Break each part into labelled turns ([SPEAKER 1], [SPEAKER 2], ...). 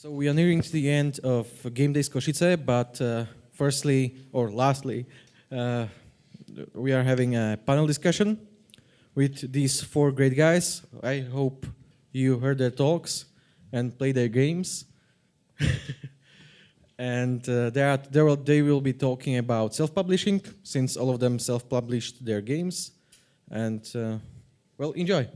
[SPEAKER 1] So we are nearing to the end of Game Days Košice, but lastly, we are having a panel discussion with these four great guys. I hope you heard their talks and played their games. And they will be talking about self-publishing, since all of them self-published their games. And, well, enjoy.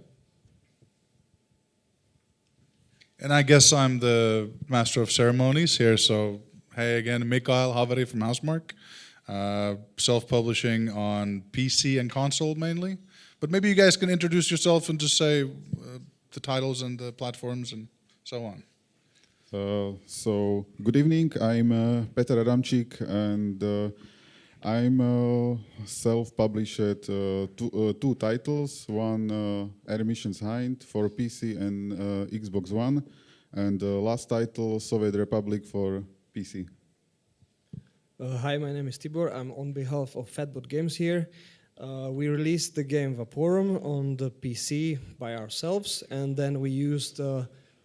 [SPEAKER 2] And I guess I'm the master of ceremonies here, so hey again, Mikael Haveri from Housemarque. Self-publishing on PC and console mainly. But maybe you guys can introduce yourself and just say the titles and the platforms and so on.
[SPEAKER 3] So good evening, I'm Peter Adamčík, and I'm self-published two titles, one Emissions Hind for PC and Xbox One, and the last title, Soviet Republic for PC.
[SPEAKER 4] Hi, my name is Tibor. I'm on behalf of Fatbot Games here. We released the game Vaporum on the PC by ourselves, and then we used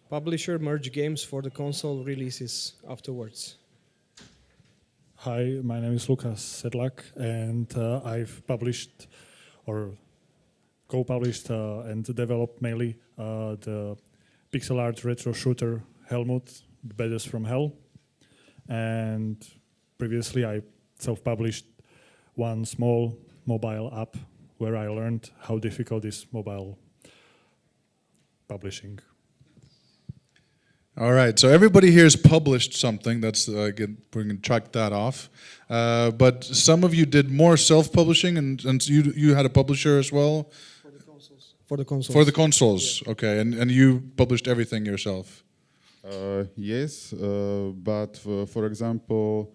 [SPEAKER 4] publisher merge games for the console releases afterwards.
[SPEAKER 5] Hi, my name is Lukáš Sedlák, and I've published or co-published and developed mainly the pixel art retro shooter Helmut, Badass from Hell. And previously I self-published one small mobile app where I learned how difficult is mobile publishing.
[SPEAKER 2] All right, so everybody here has published something. That's we can track that off. But some of you did more self-publishing, and you had a publisher as well.
[SPEAKER 4] For the consoles. For the consoles.
[SPEAKER 2] For the consoles,
[SPEAKER 4] yeah.
[SPEAKER 2] Okay, and you published everything yourself.
[SPEAKER 3] Yes, but for example,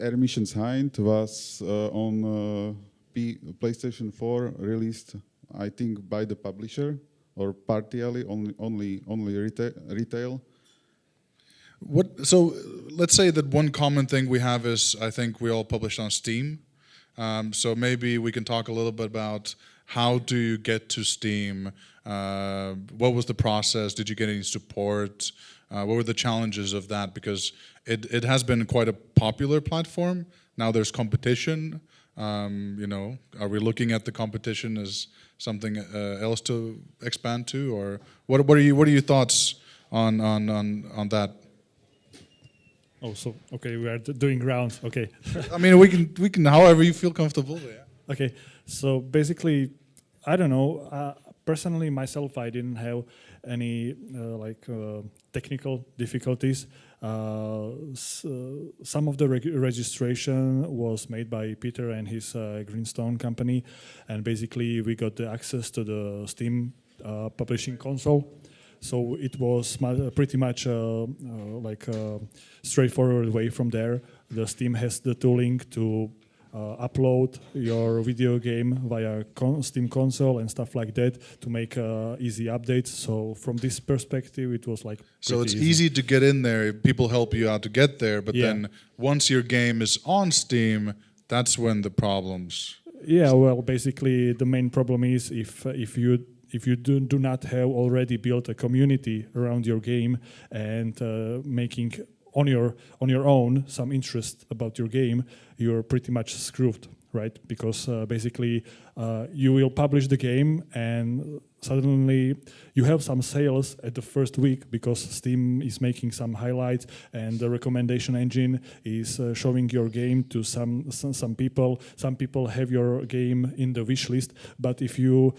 [SPEAKER 3] Emissions Hind was on PlayStation 4 released, I think, by the publisher. Or partially, only retail.
[SPEAKER 2] So let's say that one common thing we have is, I think we all published on Steam. So maybe we can talk a little bit about how do you get to Steam? What was the process? Did you get any support? What were the challenges of that? Because it has been quite a popular platform. Now there's competition. Are we looking at the competition as something else to expand to, or what are your thoughts on that?
[SPEAKER 5] Oh, so okay, we are doing rounds. Okay.
[SPEAKER 2] I mean, we can however you feel comfortable. Yeah.
[SPEAKER 5] Okay, so basically, I don't know. Personally, myself, I didn't have any technical difficulties. Some of the registration was made by Peter and his Greenstone company, and basically we got the access to the Steam publishing console. So it was pretty much straightforward way from there. The Steam has the tooling to upload your video game via Steam console and stuff like that to make easy updates. So from this perspective, it was like
[SPEAKER 2] so it's easy to get in there. People help you out to get there, but then once your game is on Steam, that's when the problems.
[SPEAKER 5] Yeah, well, basically the main problem is if you do not have already built a community around your game and making on your own some interest about your game, you're pretty much screwed, right? Because basically you will publish the game and suddenly you have some sales at the first week because Steam is making some highlights and the recommendation engine is showing your game to some people. Some people have your game in the wish list, but if you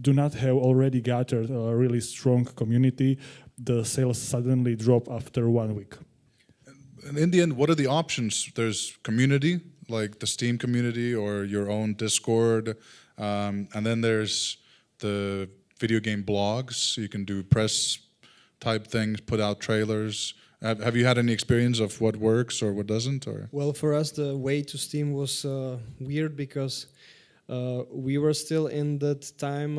[SPEAKER 5] do not have already gathered a really strong community, the sales suddenly drop after 1 week.
[SPEAKER 2] And in the end, what are the options? There's community, like the Steam community or your own Discord, and then there's the video game blogs. You can do press type things, put out trailers. Have you had any experience of what works or what doesn't? Or
[SPEAKER 4] Well, for us, the way to Steam was weird because we were still in that time.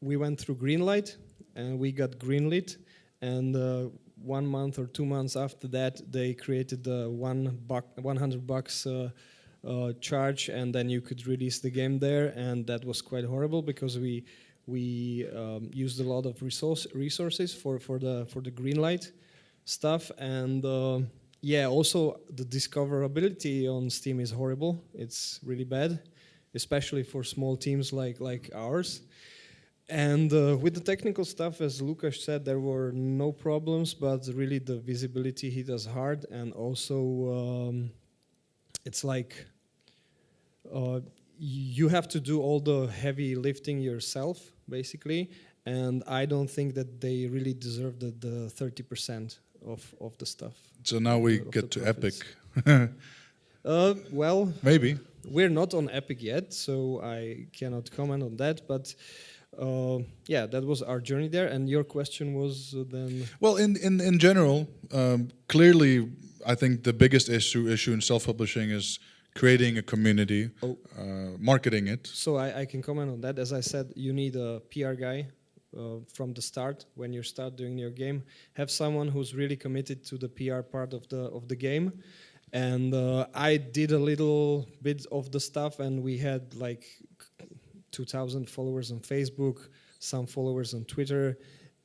[SPEAKER 4] We went through Greenlight and we got greenlit, and 1 month or 2 months after that, they created the $100 charge, and then you could release the game there, and that was quite horrible because we We used a lot of resources for the green light stuff, and also the discoverability on Steam is horrible. It's really bad, especially for small teams like ours. And with the technical stuff, as Lukáš said, there were no problems, but really the visibility hit us hard, and also it's like you have to do all the heavy lifting yourself, basically, and I don't think that they really deserve the 30% of the stuff.
[SPEAKER 2] So now we
[SPEAKER 4] of
[SPEAKER 2] get
[SPEAKER 4] the
[SPEAKER 2] to
[SPEAKER 4] profits.
[SPEAKER 2] Epic.
[SPEAKER 4] Well,
[SPEAKER 2] Maybe.
[SPEAKER 4] we're not on Epic yet, so I cannot comment on that, but that was our journey there. And your question was then?
[SPEAKER 2] Well, in general, clearly, I think the biggest issue in self-publishing is creating a community, marketing it.
[SPEAKER 4] So I can comment on that. As I said, you need a PR guy from the start when you start doing your game. Have someone who's really committed to the PR part of the game. And I did a little bit of the stuff, and we had like 2,000 followers on Facebook, some followers on Twitter,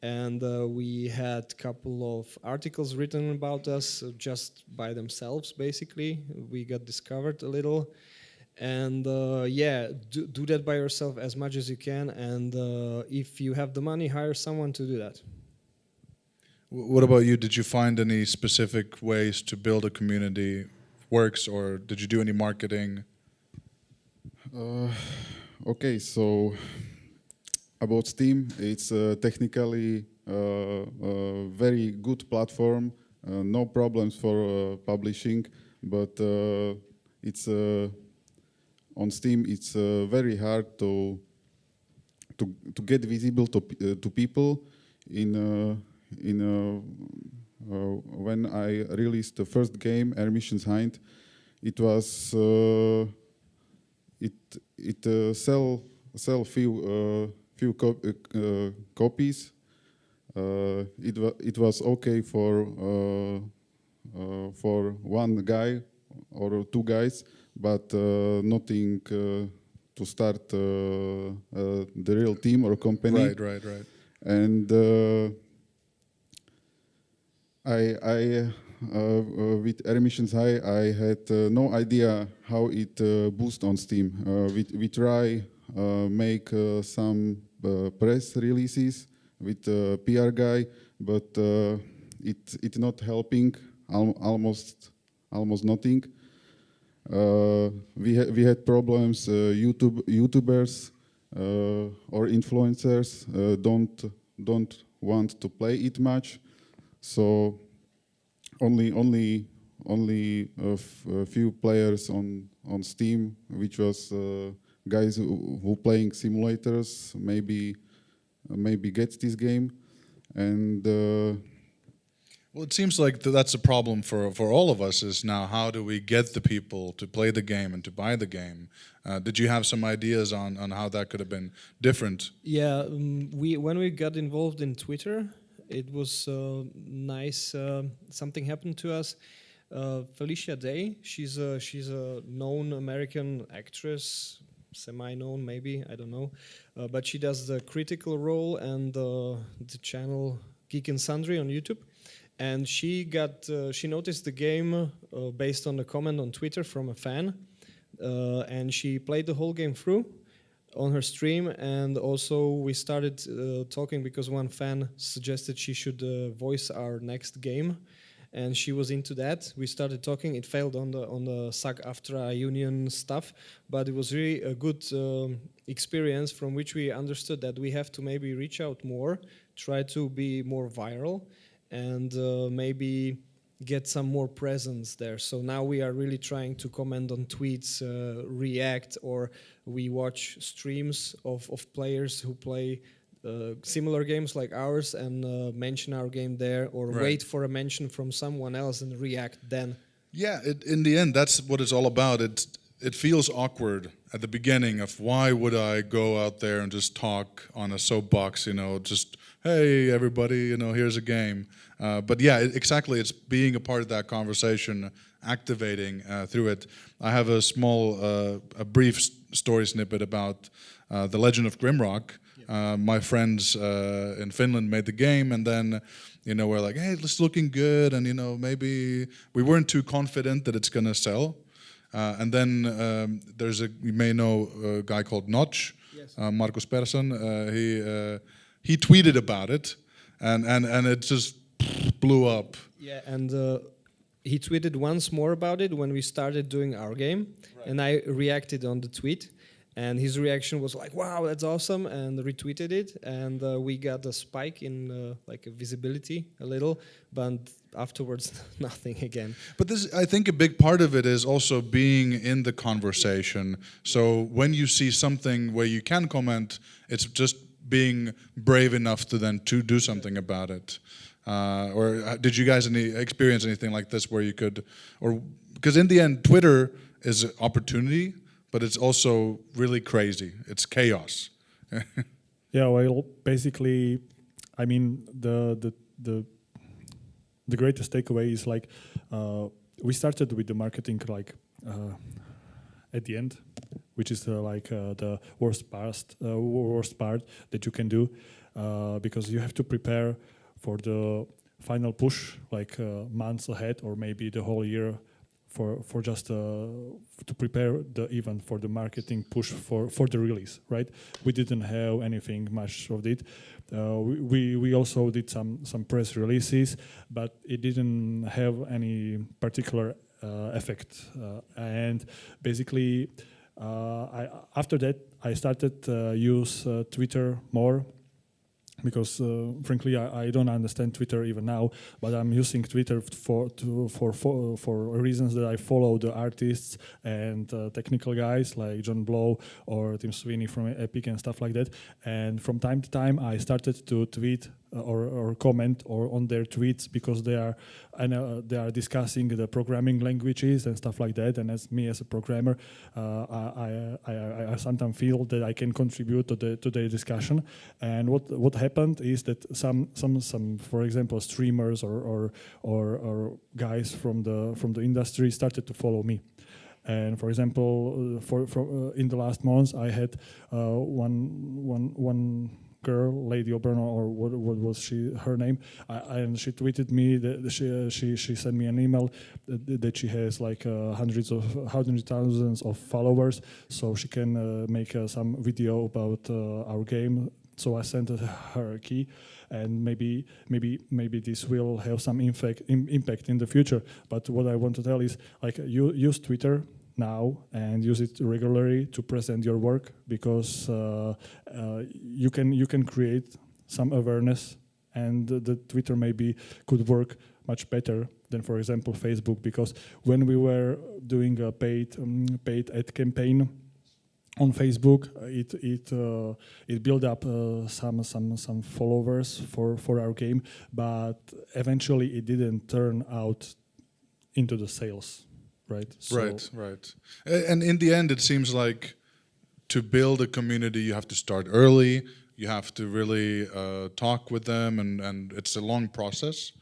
[SPEAKER 4] and we had a couple of articles written about us just by themselves, basically. We got discovered a little. And do that by yourself as much as you can, and if you have the money, hire someone to do that.
[SPEAKER 2] What about you? Did you find any specific ways to build a community works, or did you do any marketing?
[SPEAKER 3] Okay, so about Steam, it's technically a very good platform, no problems for publishing, but it's on Steam. It's very hard to get visible to people. When I released the first game, Ermission's Hind, it was it sell few copies. It was okay for one guy or two guys, but nothing to start the real team or company.
[SPEAKER 2] Right.
[SPEAKER 3] And I with Ermission's High, I had no idea how it boosts on Steam. We try make some press releases with a PR guy, but it's not helping. Almost nothing. We had problems. YouTubers or influencers don't want to play it much. So only a few players on Steam, which was guys who playing simulators, maybe gets this game, and
[SPEAKER 2] well, it seems like that's a problem for all of us. Is now how do we get the people to play the game and to buy the game? Did you have some ideas on how that could have been different?
[SPEAKER 4] Yeah, when we got involved in Twitter, it was nice. Something happened to us. Felicia Day, she's a known American actress, semi-known maybe, I don't know, but she does the Critical Role and the channel Geek and Sundry on YouTube. And she noticed the game based on a comment on Twitter from a fan, and she played the whole game through on her stream. And also we started talking because one fan suggested she should voice our next game, and she was into that. We started talking. It failed on the SAG-AFTRA union stuff, but it was really a good experience from which we understood that we have to maybe reach out more, try to be more viral, and maybe get some more presence there. So now we are really trying to comment on tweets, react, or we watch streams of players who play similar games like ours and mention our game there, or
[SPEAKER 2] Right.
[SPEAKER 4] wait for a mention from someone else and react then.
[SPEAKER 2] Yeah, in the end, that's what it's all about. It feels awkward at the beginning of why would I go out there and just talk on a soapbox, just, hey, everybody, here's a game. But yeah, exactly, it's being a part of that conversation, activating through it. I have a small, a brief story snippet about The Legend of Grimrock. My friends in Finland made the game, and then we're like, hey, it's looking good, and maybe we weren't too confident that it's gonna sell. And then you may know a guy called Notch,
[SPEAKER 4] Yes.
[SPEAKER 2] Markus Persson. He tweeted about it, and it just blew up.
[SPEAKER 4] Yeah, and he tweeted once more about it when we started doing our game, and I reacted on the tweet, and his reaction was like, "Wow, that's awesome!" and retweeted it, and we got a spike in like a visibility a little, but afterwards nothing again.
[SPEAKER 2] But I think a big part of it is also being in the conversation. So when you see something where you can comment, it's just being brave enough to then to do something about it. Or did you guys experience anything like this where you could, or because in the end, Twitter is an opportunity, but it's also really crazy. It's chaos.
[SPEAKER 5] Yeah, well, basically, I mean, the greatest takeaway is like we started with the marketing like at the end, which is the worst part that you can do because you have to prepare for the final push like months ahead or maybe the whole year for just to prepare the event for the marketing push for the release, right? We didn't have anything much of it. We also did some press releases, but it didn't have any particular effect. And basically, after that, I started to use Twitter more. Because frankly, I don't understand Twitter even now, but I'm using Twitter for reasons that I follow the artists and technical guys like John Blow or Tim Sweeney from Epic and stuff like that. And from time to time, I started to tweet or comment or on their tweets because they are discussing the programming languages and stuff like that. And as a programmer, I sometimes feel that I can contribute to the discussion. And what happened is that some for example streamers or guys from the industry started to follow me. And for example, in the last months, I had one girl, Lady Oberno, or what was her name? And she tweeted me that she sent me an email that she has like hundreds of thousands of followers, so she can make some video about our game. So I sent her a key, and maybe this will have some impact in the future. But what I want to tell is like use Twitter now and use it regularly to present your work, because you can create some awareness, and the Twitter maybe could work much better than, for example, Facebook. Because when we were doing a paid ad campaign on Facebook, it built up some followers for our game, but eventually it didn't turn out into the sales. Right. So
[SPEAKER 2] Right. And in the end, it seems like to build a community, you have to start early. You have to really talk with them, and it's a long process.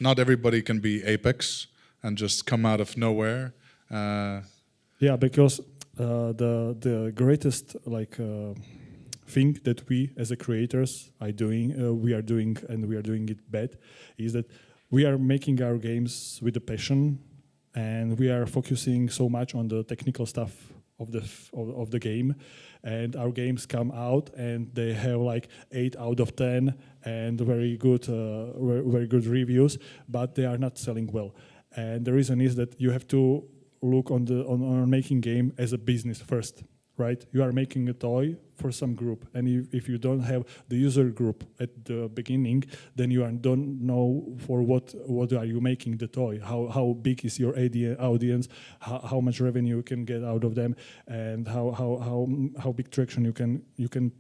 [SPEAKER 2] Not everybody can be Apex and just come out of nowhere.
[SPEAKER 5] Yeah, because the greatest thing that we as a creators we are doing it bad, is that we are making our games with a passion. And we are focusing so much on the technical stuff of the game, and our games come out and they have like 8 out of 10 and very good reviews, but they are not selling well. And the reason is that you have to look on making game as a business first, right? You are making a toy for some group, and if you don't have the user group at the beginning, then you don't know for what are you making the toy, how big is your audience, how much revenue you can get out of them, and how big traction you can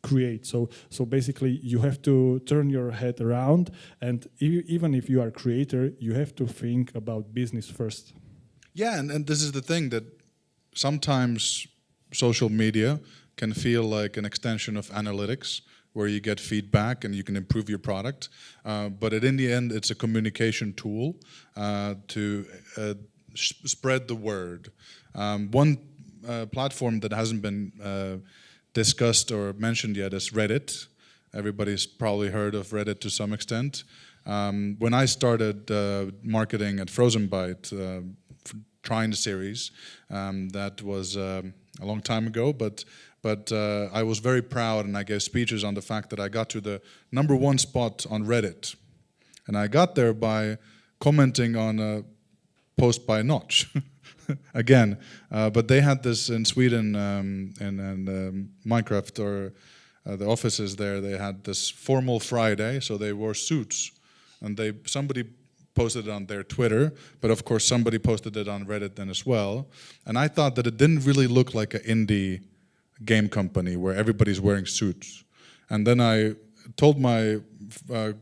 [SPEAKER 5] create. So basically you have to turn your head around, and even if you are a creator, you have to think about business first.
[SPEAKER 2] Yeah, and this is the thing, that sometimes social media can feel like an extension of analytics, where you get feedback and you can improve your product. But in the end, it's a communication tool to spread the word. One platform that hasn't been discussed or mentioned yet is Reddit. Everybody's probably heard of Reddit to some extent. When I started marketing at Frozen Byte, trying the series, that was a long time ago, but I was very proud, and I gave speeches on the fact that I got to the #1 spot on Reddit. And I got there by commenting on a post by Notch. Again, but they had this in Sweden, and Minecraft, or the offices there, they had this formal Friday, so they wore suits. And somebody posted it on their Twitter, but of course somebody posted it on Reddit then as well. And I thought that it didn't really look like an indie game company where everybody's wearing suits. And then I told my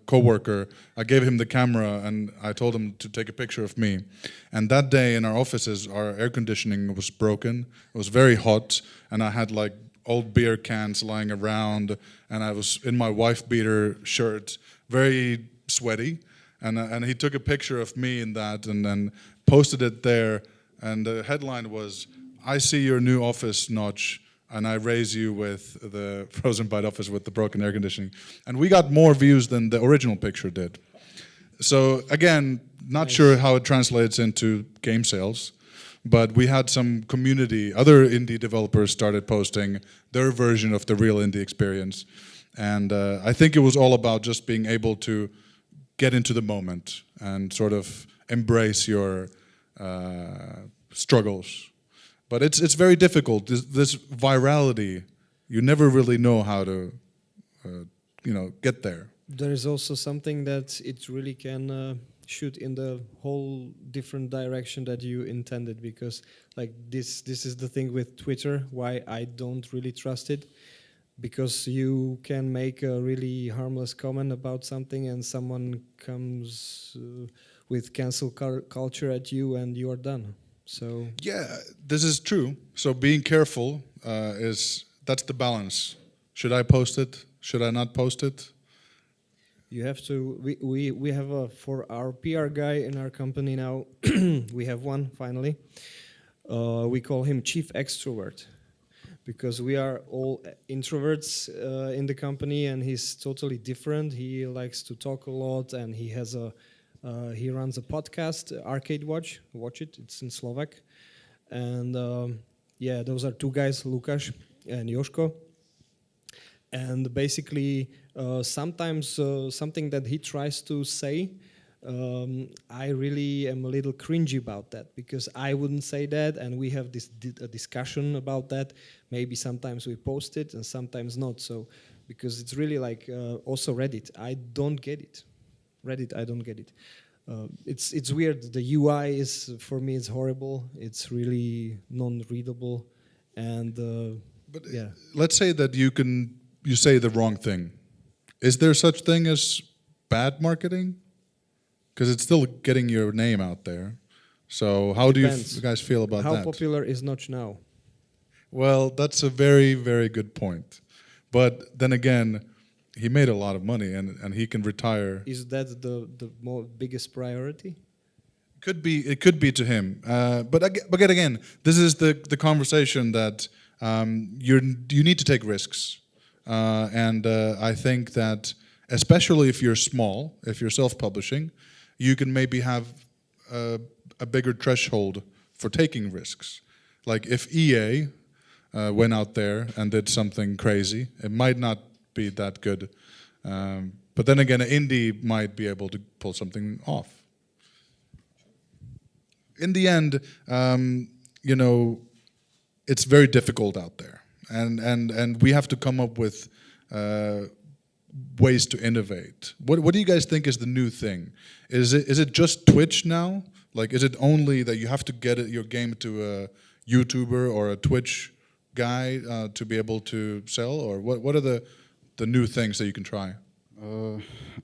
[SPEAKER 2] co-worker, I gave him the camera and I told him to take a picture of me. And that day in our offices, our air conditioning was broken. It was very hot, and I had like old beer cans lying around, and I was in my wife beater shirt, very sweaty. And he took a picture of me in that and then posted it there. And the headline was, "I see your new office, Notch, and I raise you with the Frozen Byte office with the broken air conditioning." And we got more views than the original picture did. So again, not sure how it translates into game sales, but we had some community, other indie developers started posting their version of the real indie experience. And I think it was all about just being able to get into the moment and sort of embrace your struggles. But it's very difficult. This virality, you never really know how to, get there.
[SPEAKER 4] There is also something that it really can shoot in the whole different direction that you intended, because like this is the thing with Twitter, why I don't really trust it, because you can make a really harmless comment about something and someone comes with cancel culture at you and you are done. So
[SPEAKER 2] yeah, this is true. So being careful that's the balance. Should I post it? Should I not post it?
[SPEAKER 4] you have to. We have for our PR guy in our company now. We have one finally. We call him Chief Extrovert, because we are all introverts in the company, and he's totally different. He likes to talk a lot, and he has he runs a podcast, Arcade Watch. Watch it; it's in Slovak. And yeah, those are two guys, Lukáš and Joško. And basically, sometimes something that he tries to say, I really am a little cringy about that, because I wouldn't say that, and we have this a discussion about that. Maybe sometimes we post it and sometimes not. So, because it's really like also Reddit, I don't get it. Reddit, I don't get it. It's weird. The UI is, for me, it's horrible. It's really non-readable, and
[SPEAKER 2] But
[SPEAKER 4] yeah.
[SPEAKER 2] let's say that you say the wrong thing. Is there such thing as bad marketing? Because it's still getting your name out there. So how
[SPEAKER 4] Depends.
[SPEAKER 2] do you guys feel about
[SPEAKER 4] How
[SPEAKER 2] that?
[SPEAKER 4] popular is Notch now?
[SPEAKER 2] Well, that's a very, very good point. But then again, he made a lot of money, and he can retire.
[SPEAKER 4] Is that the biggest priority?
[SPEAKER 2] It could be to him. But again, this is the conversation that you need to take risks. And I think that, especially if you're small, if you're self-publishing, you can maybe have a bigger threshold for taking risks. Like if EA went out there and did something crazy, it might not be that good. But then again, an indie might be able to pull something off. In the end, it's very difficult out there. And we have to come up with ways to innovate. What do you guys think is the new thing? Is it just Twitch now? Like, is it only that you have to get your game to a YouTuber or a Twitch guy to be able to sell? Or what are the new things that you can try?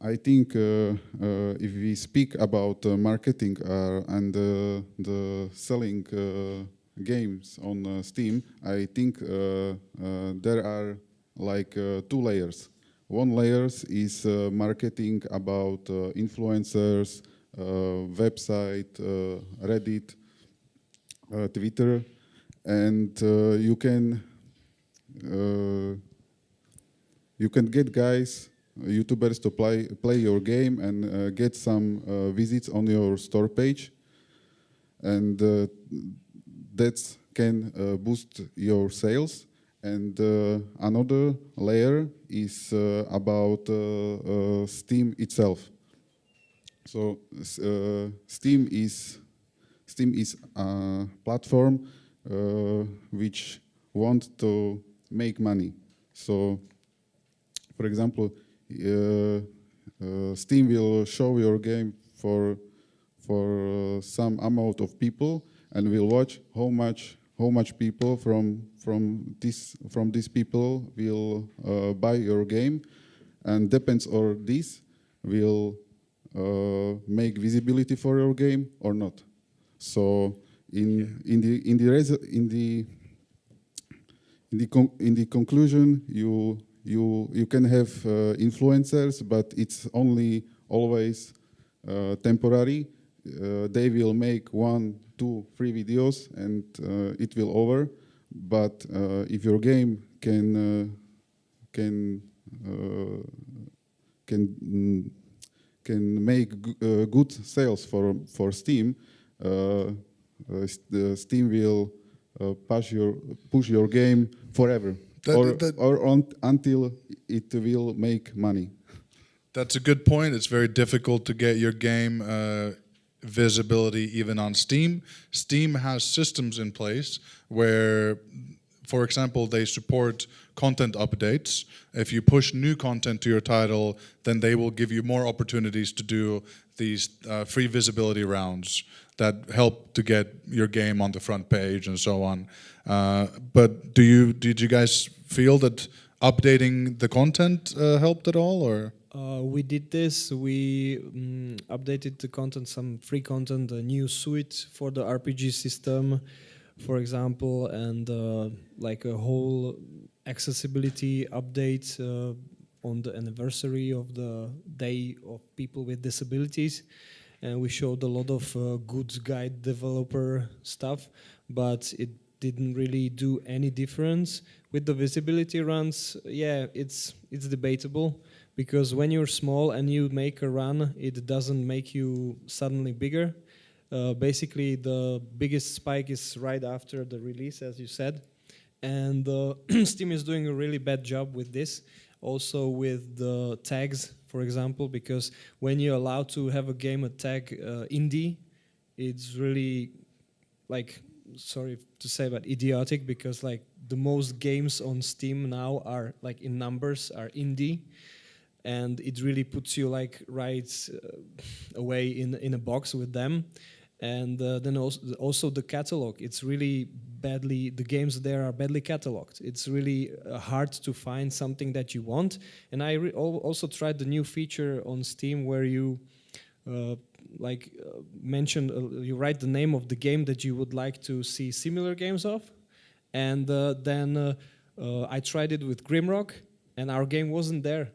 [SPEAKER 3] I think if we speak about marketing and the selling games on Steam, I think there are like 2 layers. One layer is marketing about influencers, website, Reddit, Twitter, and you can you can get guys, YouTubers to play your game and get some visits on your store page, and that can boost your sales. And another layer is about Steam itself. So Steam is a platform which want to make money. So, for example, Steam will show your game for some amount of people, and will watch how much people from these people will buy your game, and depends on this will make visibility for your game or not. So in the conclusion, you can have influencers, but it's only always temporary. They will make 1, 2, 3 videos and it will over. But if your game can make good sales for Steam, Steam will push your game forever, until it will make money.
[SPEAKER 2] That's a good point. It's very difficult to get your game visibility even on Steam. Steam has systems in place where, for example, they support content updates. If you push new content to your title, then they will give you more opportunities to do these free visibility rounds that help to get your game on the front page and so on. But did you guys feel that updating the content helped at all, or?
[SPEAKER 4] We did this. We updated the content, some free content, a new suite for the RPG system, for example, and like a whole accessibility update on the anniversary of the Day of People with Disabilities. And we showed a lot of good guide developer stuff, but it didn't really do any difference. With the visibility runs, yeah, it's debatable, because when you're small and you make a run, it doesn't make you suddenly bigger. Basically, the biggest spike is right after the release, as you said. And Steam is doing a really bad job with this. Also with the tags, for example, because when you're allowed to have a game a tag indie, it's really, like, sorry to say, but idiotic, because like the most games on Steam now are like in numbers are indie, and it really puts you like right away in a box with them. And then also the catalog, it's really badly, the games there are badly cataloged. It's really hard to find something that you want. And I also tried the new feature on Steam where you mention, you write the name of the game that you would like to see similar games of. And then I tried it with Grimrock, and our game wasn't there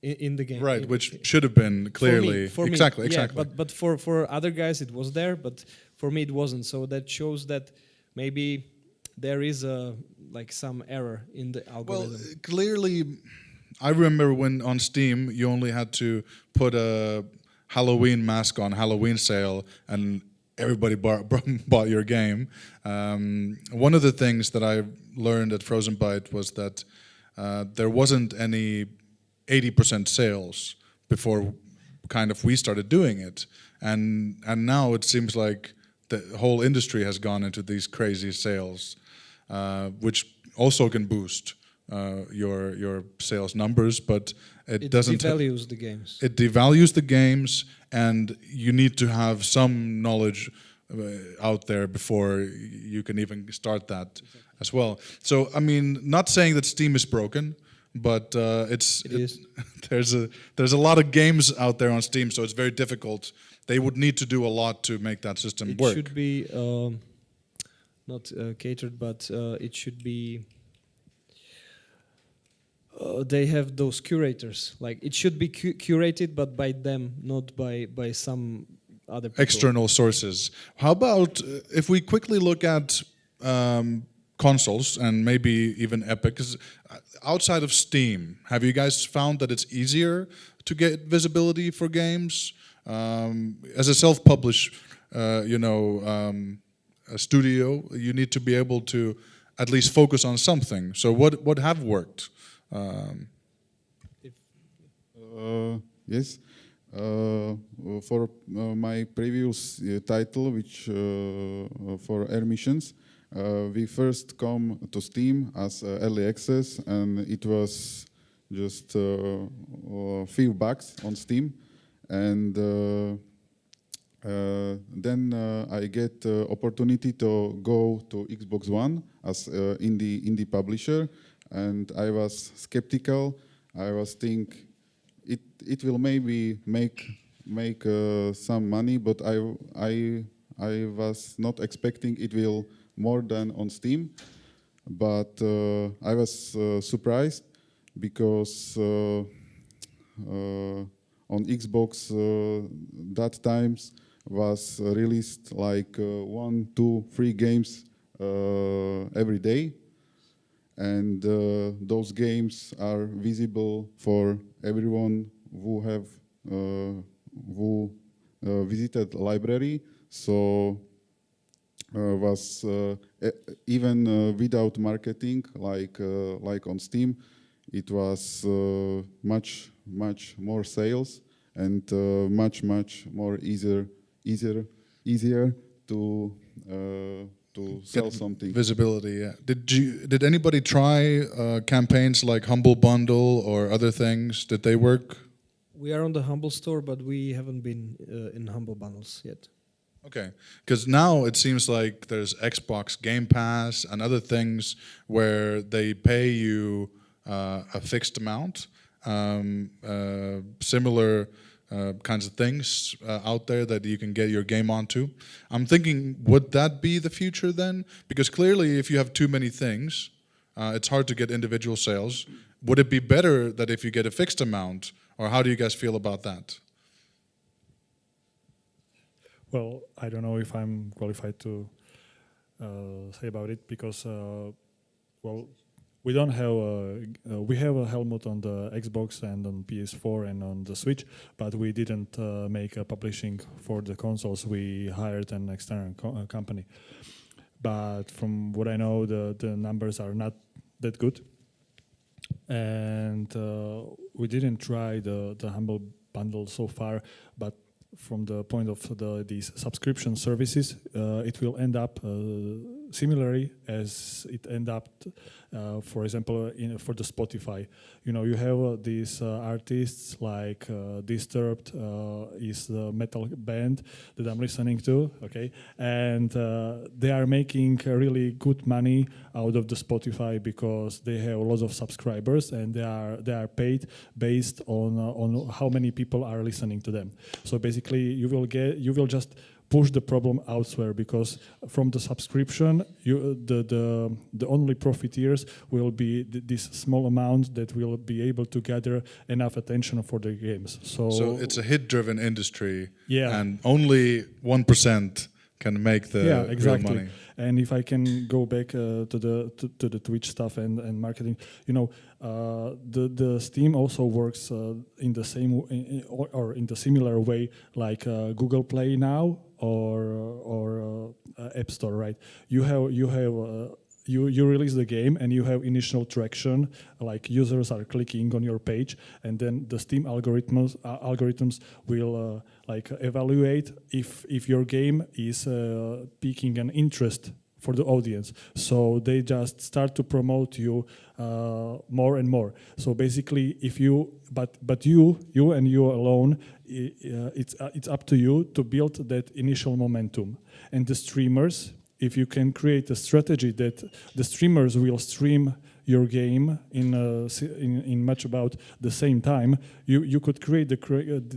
[SPEAKER 4] in the game.
[SPEAKER 2] Right, which should have been clearly.
[SPEAKER 4] For me,
[SPEAKER 2] exactly.
[SPEAKER 4] Yeah, but for other guys it was there, but for me it wasn't. So that shows that maybe there is some error in the algorithm.
[SPEAKER 2] Well, clearly, I remember when on Steam you only had to put a Halloween mask on Halloween sale, and everybody bought your game. One of the things that I learned at Frozen Byte was that there wasn't any 80% sales before kind of we started doing it, and now it seems like the whole industry has gone into these crazy sales, which also can boost your sales numbers, but it doesn't
[SPEAKER 4] devalues the games.
[SPEAKER 2] It devalues the games, and you need to have some knowledge out there before you can even start that as well. So I mean, not saying that Steam is broken, but it is. there's a lot of games out there on Steam, so it's very difficult. They would need to do a lot to make that system work.
[SPEAKER 4] It should be not catered, but it should be. They have those curators. Like it should be curated, but by them, not by some other people.
[SPEAKER 2] External sources. How about if we quickly look at consoles and maybe even Epic. 'Cause outside of Steam, have you guys found that it's easier to get visibility for games? As a self-published, a studio, you need to be able to at least focus on something. So what have worked?
[SPEAKER 3] Yes. For my previous title, which for Air Missions, we first come to Steam as early access, and it was just a few bucks on Steam, and then I get opportunity to go to Xbox One as indie publisher, and I was skeptical. I was think it will maybe make some money, but I was not expecting it will more than on Steam. But I was surprised because on Xbox that times was released like 1, 2, 3 games every day, and those games are visible for everyone who have visited library. So was even without marketing like on Steam, it was much more sales and much more easier to sell something.
[SPEAKER 2] Visibility, yeah. Did anybody try campaigns like Humble Bundle or other things? Did they work?
[SPEAKER 4] We are on the Humble Store, but we haven't been in Humble Bundles yet.
[SPEAKER 2] Okay, because now it seems like there's Xbox Game Pass and other things where they pay you a fixed amount, similar kinds of things out there that you can get your game onto. I'm thinking, would that be the future then? Because clearly if you have too many things, it's hard to get individual sales. Would it be better that if you get a fixed amount, or how do you guys feel about that?
[SPEAKER 5] Well, I don't know if I'm qualified to say about it because, we don't have we have a Helmut on the Xbox and on PS4 and on the Switch, but we didn't make a publishing for the consoles. We hired an external company. But from what I know, the numbers are not that good. And we didn't try the Humble Bundle so far, but from the point of these subscription services, it will end up similarly as it end up, for example, for the Spotify. You know, you have these artists like Disturbed is the metal band that I'm listening to, okay, and they are making really good money out of the Spotify because they have lots of subscribers and they are paid based on how many people are listening to them. So basically, you will just push the problem elsewhere because from the subscription, the only profiteers will be this small amount that will be able to gather enough attention for the games. So
[SPEAKER 2] it's a hit-driven industry,
[SPEAKER 5] yeah,
[SPEAKER 2] and only 1% can make the real money.
[SPEAKER 5] And if I can go back to the Twitch stuff and marketing, you know, the Steam also works in the same or in the similar way like Google Play now or App Store, right? You release the game and you have initial traction, like users are clicking on your page, and then the Steam algorithms will like evaluate if your game is piquing an interest for the audience. So they just start to promote you more and more. So basically, if you but you and you alone, it's up to you to build that initial momentum. And the streamers, if you can create a strategy that the streamers will stream your game in much about the same time, you could create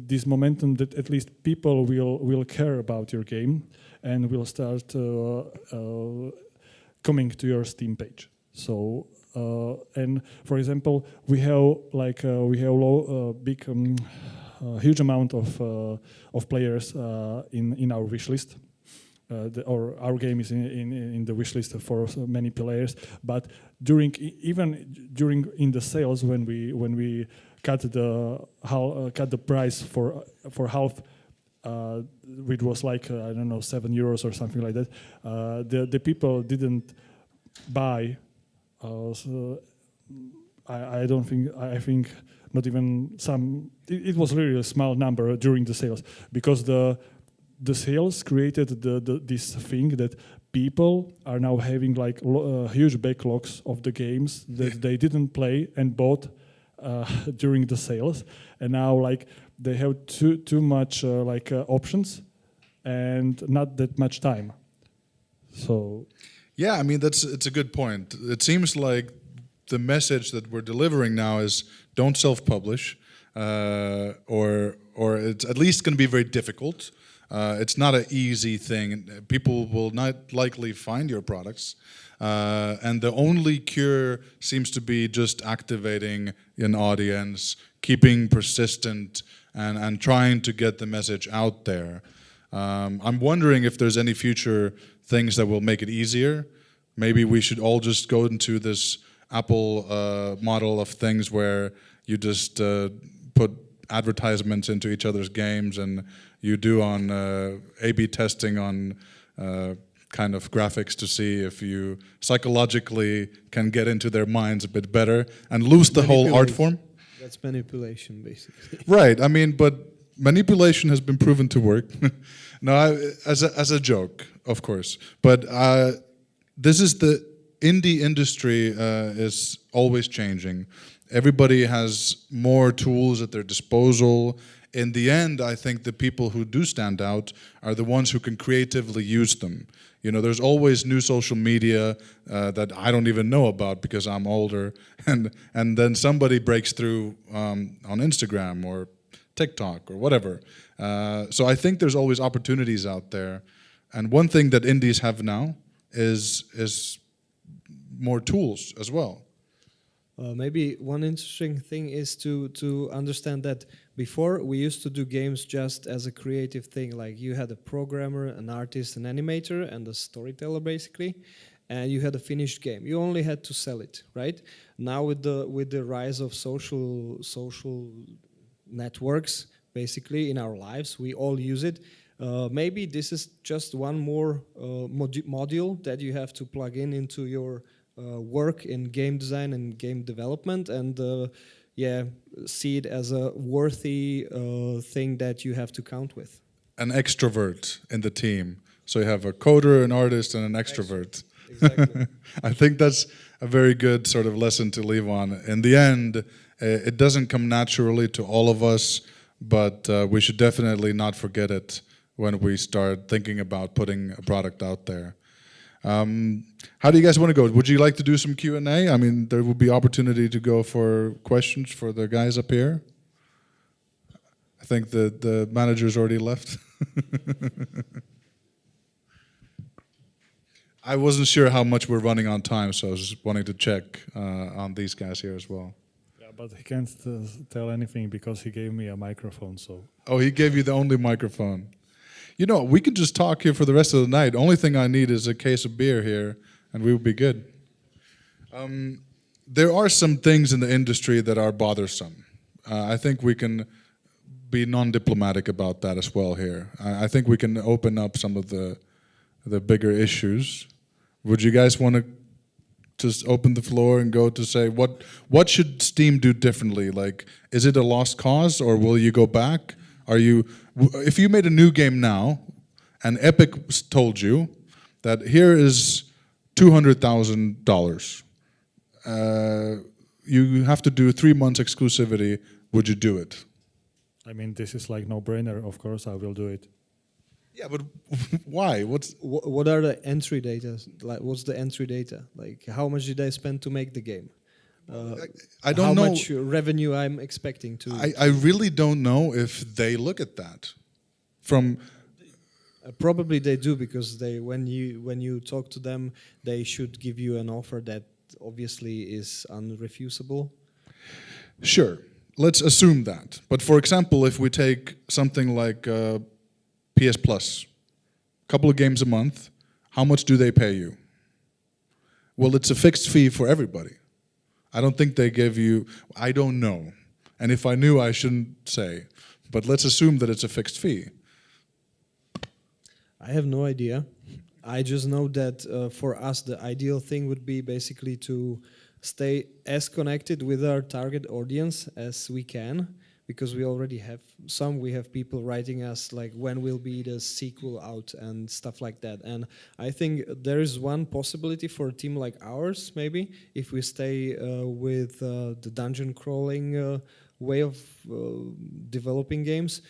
[SPEAKER 5] this momentum that at least people will care about your game and will start coming to your Steam page. So and for example, we have big huge amount of players in our wish list. or our game is in the wish list for so many players. But during in the sales when we cut the price for half, which was like I don't know, €7 or something like that. The people didn't buy. So I don't think. I think not even some. It was really a small number during the sales, because the sales created this thing that people are now having like huge backlogs of the games that they didn't play and bought during the sales, and now like they have too much options and not that much time. So
[SPEAKER 2] Yeah, I mean it's a good point. It seems like the message that we're delivering now is don't self-publish, or it's at least going to be very difficult. It's not an easy thing. People will not likely find your products, and the only cure seems to be just activating an audience, keeping persistent, and trying to get the message out there. I'm wondering if there's any future things that will make it easier. Maybe we should all just go into this Apple model of things where you just put advertisements into each other's games, and you do on A/B testing on kind of graphics to see if you psychologically can get into their minds a bit better and lose the whole art form.
[SPEAKER 4] That's manipulation, basically.
[SPEAKER 2] Right. I mean, but manipulation has been proven to work. No, as a joke, of course. But this is the indie industry is always changing. Everybody has more tools at their disposal. In the end, I think the people who do stand out are the ones who can creatively use them. You know, there's always new social media that I don't even know about because I'm older, and then somebody breaks through on Instagram or TikTok or whatever. So I think there's always opportunities out there. And one thing that indies have now is more tools as well.
[SPEAKER 4] Maybe one interesting thing is to understand that before we used to do games just as a creative thing, like you had a programmer, an artist, an animator, and a storyteller basically, and you had a finished game. You only had to sell it, right? Now with the rise of social networks, basically in our lives, we all use it. Maybe this is just one more module that you have to plug into your work in game design and game development, and see it as a worthy thing that you have to count with.
[SPEAKER 2] An extrovert in the team. So you have a coder, an artist, and an extrovert.
[SPEAKER 4] Exactly.
[SPEAKER 2] I think that's a very good sort of lesson to leave on. In the end, it doesn't come naturally to all of us, but we should definitely not forget it when we start thinking about putting a product out there. How do you guys want to go? Would you like to do some Q&A? I mean, there will be opportunity to go for questions for the guys up here. I think the manager's already left. I wasn't sure how much we're running on time, so I was just wanting to check on these guys here as well.
[SPEAKER 5] yeah, but he can't tell anything because he gave me a microphone. So.
[SPEAKER 2] Oh, he gave you the only microphone. You know, we could just talk here for the rest of the night. Only thing I need is a case of beer here, and we will be good. There are some things in the industry that are bothersome. I think we can be non-diplomatic about that as well here. I think we can open up some of the bigger issues. Would you guys want to just open the floor and go to say what should Steam do differently? Like, is it a lost cause, or will you go back? If you made a new game now, and Epic told you that here is $200,000, you have to do 3 months exclusivity, would you do it?
[SPEAKER 5] I mean, this is like no-brainer. Of course, I will do it.
[SPEAKER 2] Yeah, but why?
[SPEAKER 4] What are the entry data? Like, what's the entry data? Like, how much did I spend to make the game?
[SPEAKER 2] I don't know
[SPEAKER 4] how much revenue I'm expecting to.
[SPEAKER 2] I really don't know if they look at that. From
[SPEAKER 4] probably they do, because when you talk to them, they should give you an offer that obviously is unrefusable.
[SPEAKER 2] Sure, let's assume that. But for example, if we take something like PS Plus, couple of games a month. How much do they pay you? Well, it's a fixed fee for everybody. I don't think they give you, I don't know. And if I knew, I shouldn't say. But let's assume that it's a fixed fee.
[SPEAKER 4] I have no idea. I just know that for us, the ideal thing would be basically to stay as connected with our target audience as we can, because we already have some. We have people writing us like, when will be the sequel out and stuff like that. And I think there is one possibility for a team like ours, maybe, if we stay with the dungeon crawling way of developing games,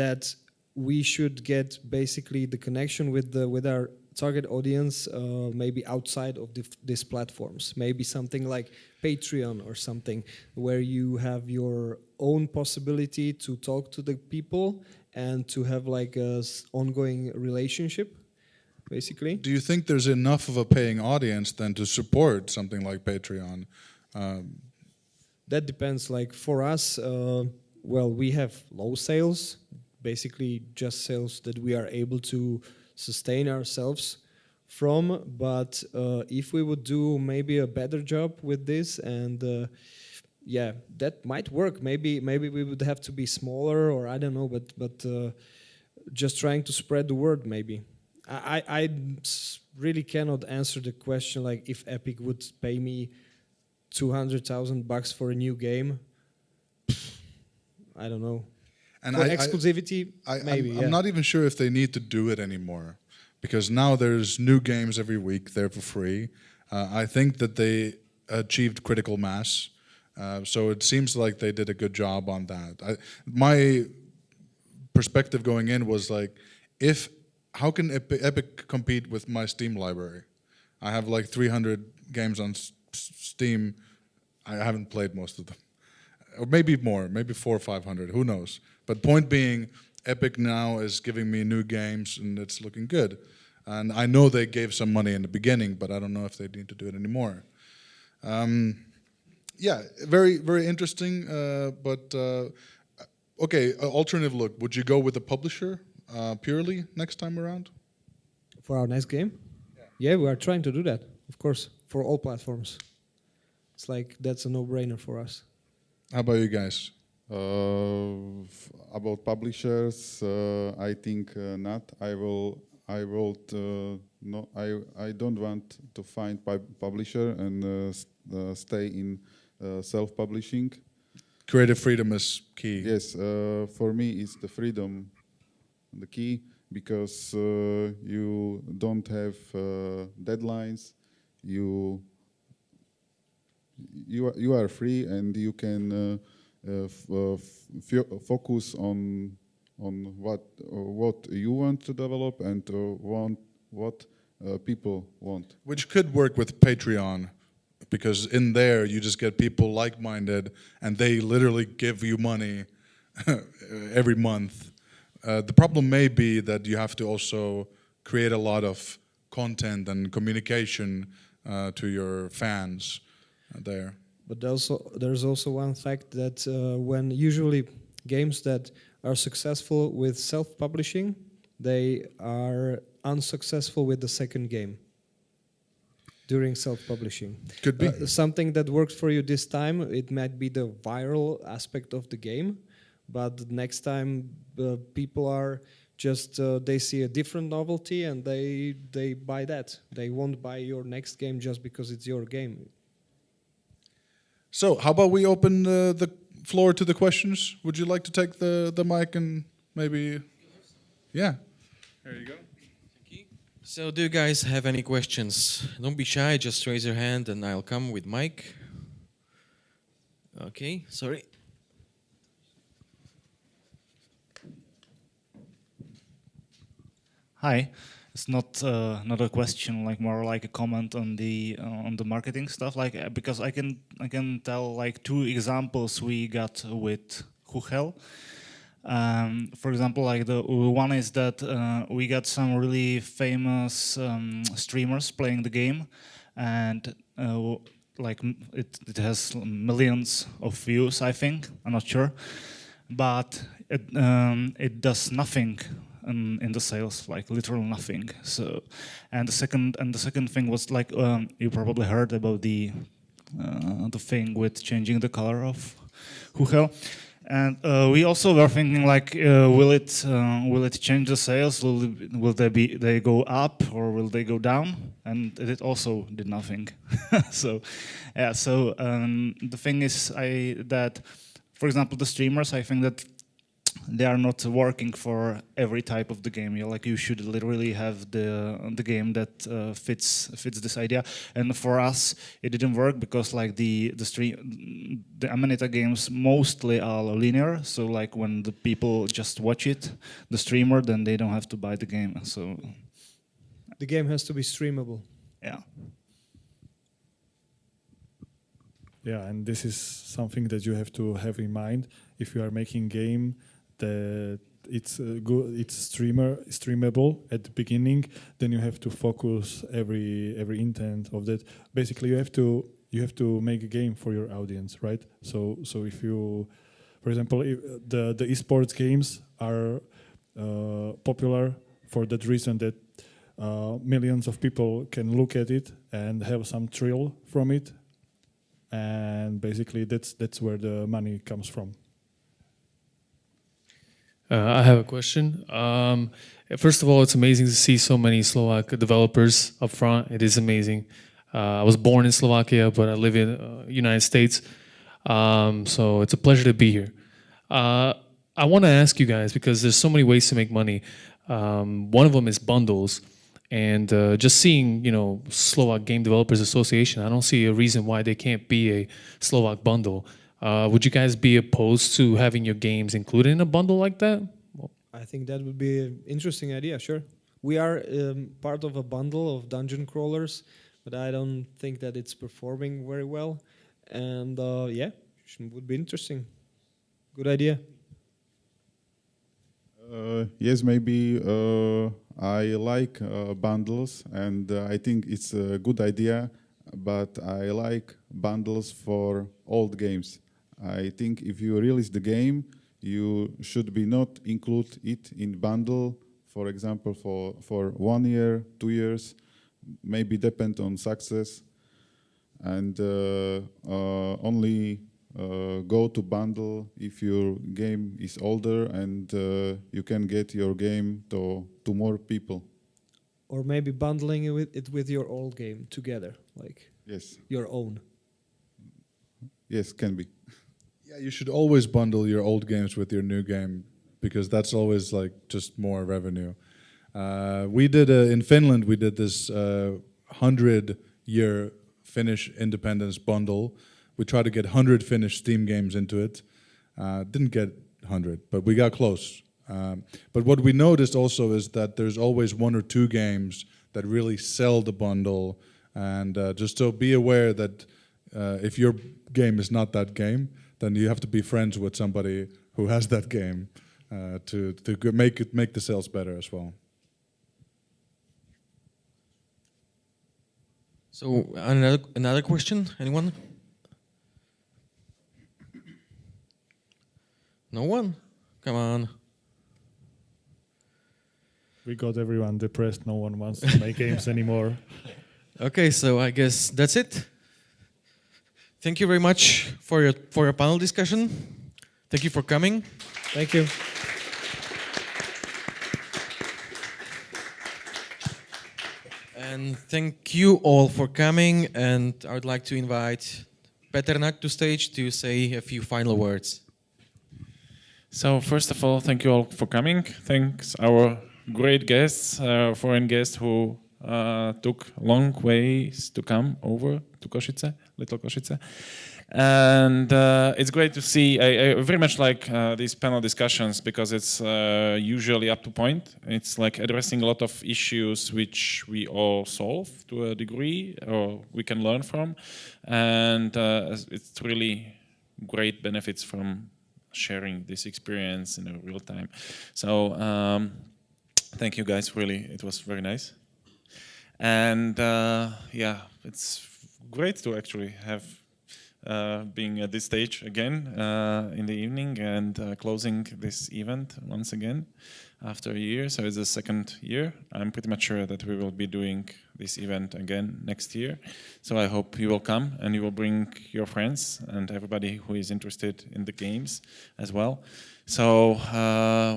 [SPEAKER 4] that we should get basically the connection with our target audience maybe outside of these platforms. Maybe something like Patreon or something, where you have your own possibility to talk to the people and to have like a ongoing relationship, basically.
[SPEAKER 2] Do you think there's enough of a paying audience then to support something like Patreon?
[SPEAKER 4] That depends. Like for us, well, we have low sales, basically just sales that we are able to sustain ourselves from. But if we would do maybe a better job with this, and yeah, that might work. Maybe we would have to be smaller, or I don't know. But just trying to spread the word, maybe. I really cannot answer the question like if Epic would pay me $200,000 for a new game. I don't know.
[SPEAKER 2] And
[SPEAKER 4] for exclusivity, maybe.
[SPEAKER 2] I'm not even sure if they need to do it anymore, because now there's new games every week. They're for free. I think that they achieved critical mass, so it seems like they did a good job on that. My perspective going in was like, how can Epic compete with my Steam library? I have like 300 games on Steam. I haven't played most of them, or maybe more, maybe 400 or 500. Who knows? But point being, Epic now is giving me new games, and it's looking good. And I know they gave some money in the beginning, but I don't know if they need to do it anymore. Yeah, very, very interesting. But okay, alternative look. Would you go with a publisher purely next time around?
[SPEAKER 4] For our next game? Yeah, we are trying to do that, of course, for all platforms. It's like that's a no-brainer for us.
[SPEAKER 2] How about you guys?
[SPEAKER 3] About publishers, I think not. I don't want to find publisher and stay in self-publishing.
[SPEAKER 2] Creative freedom is key.
[SPEAKER 3] Yes, for me, it's the freedom, the key, because you don't have deadlines. You are free, and you can focus on what you want to develop and what people want.
[SPEAKER 2] Which could work with Patreon, because in there you just get people like-minded, and they literally give you money every month. The problem may be that you have to also create a lot of content and communication to your fans there.
[SPEAKER 4] But there's also one fact that when usually games that are successful with self-publishing, they are unsuccessful with the second game during self-publishing.
[SPEAKER 2] Could be.
[SPEAKER 4] Something that works for you this time, it might be the viral aspect of the game, but next time people are just, they see a different novelty and they buy that. They won't buy your next game just because it's your game.
[SPEAKER 2] So how about we open the floor to the questions? Would you like to take the mic and maybe... Yeah. There you go.
[SPEAKER 1] So do you guys have any questions? Don't be shy, just raise your hand and I'll come with mic. Okay, sorry.
[SPEAKER 6] Hi. It's not a question, like more like a comment on the marketing stuff. Like because I can tell like two examples we got with Huchel. For example, like the one is that we got some really famous streamers playing the game, and like it has millions of views. I think, I'm not sure, but it does nothing in the sales, like literal nothing. So, and the second thing was like you probably heard about the thing with changing the color of Huchel. And we also were thinking like, will it change the sales? Will they go up or will they go down? And it also did nothing. So, yeah. So the thing is, that, for example, the streamers, I think that they are not working for every type of the game. Like you should literally have the game that fits this idea. And for us, it didn't work because like the Amanita games mostly are linear. So like when the people just watch it, the streamer, then they don't have to buy the game. So
[SPEAKER 4] The game has to be streamable.
[SPEAKER 6] yeah.
[SPEAKER 5] Yeah, and this is something that you have to have in mind if you are making game that it's good, it's streamable at the beginning. Then you have to focus every intent of that. Basically, you have to make a game for your audience, right? So if you, for example, if the esports games are popular for that reason that millions of people can look at it and have some thrill from it. And basically, that's where the money comes from.
[SPEAKER 7] I have a question. First of all, it's amazing to see so many Slovak developers up front. It is amazing. I was born in Slovakia, but I live in United States. So it's a pleasure to be here. I want to ask you guys, because there's so many ways to make money. One of them is bundles. And just seeing, Slovak Game Developers Association, I don't see a reason why they can't be a Slovak bundle. Would you guys be opposed to having your games included in a bundle like that?
[SPEAKER 4] I think that would be an interesting idea, sure. We are part of a bundle of dungeon crawlers, but I don't think that it's performing very well. And yeah, it would be interesting. Good idea.
[SPEAKER 3] Yes, maybe I like bundles, and I think it's a good idea, but I like bundles for old games. I think if you release the game, you should be not include it in bundle, for example, for 1 year, 2 years, maybe depend on success, and only go to bundle if your game is older and you can get your game to more people.
[SPEAKER 4] Or maybe bundling it with your old game together, like
[SPEAKER 3] Yes.
[SPEAKER 4] your own.
[SPEAKER 3] Yes, can be.
[SPEAKER 2] Yeah, you should always bundle your old games with your new game because that's always like just more revenue. We did in Finland. We did this 100-year Finnish independence bundle. We tried to get 100 Finnish Steam games into it. Didn't get 100, but we got close. But what we noticed also is that there's always 1 or 2 games that really sell the bundle, and just so be aware that if your game is not that game, then you have to be friends with somebody who has that game to make the sales better as well.
[SPEAKER 1] So another question, anyone? No one? Come on.
[SPEAKER 5] We got everyone depressed. No one wants to make games anymore.
[SPEAKER 1] Okay, so I guess that's it. Thank you very much for your panel discussion. Thank you for coming.
[SPEAKER 4] Thank you.
[SPEAKER 1] And thank you all for coming. And I would like to invite Peter Adamčík to stage to say a few final words.
[SPEAKER 8] So first of all, thank you all for coming. Thanks our great guests, foreign guests who took long ways to come over to Košice, Little Košice. And it's great to see. I very much like these panel discussions because it's usually up to point. It's like addressing a lot of issues which we all solve to a degree or we can learn from. And it's really great benefits from sharing this experience in a real time. So thank you guys, really, it was very nice. And yeah, it's great to actually have being at this stage again in the evening and closing this event once again after a year. So it's the second year. I'm pretty much sure that we will be doing this event again next year. So I hope you will come and you will bring your friends and everybody who is interested in the games as well. So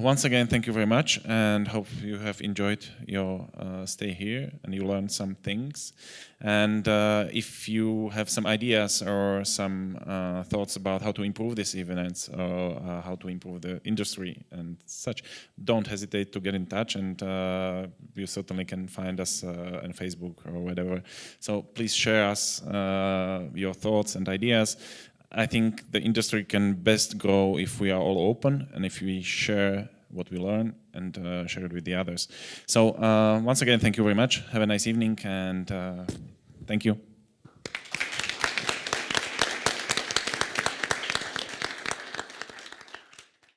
[SPEAKER 8] once again, thank you very much, and hope you have enjoyed your stay here and you learned some things. And if you have some ideas or some thoughts about how to improve these events or how to improve the industry and such, don't hesitate to get in touch, and you certainly can find us on Facebook or whatever. So please share us your thoughts and ideas. I think the industry can best grow if we are all open and if we share what we learn and share it with the others. So once again, thank you very much. Have a nice evening, and thank you.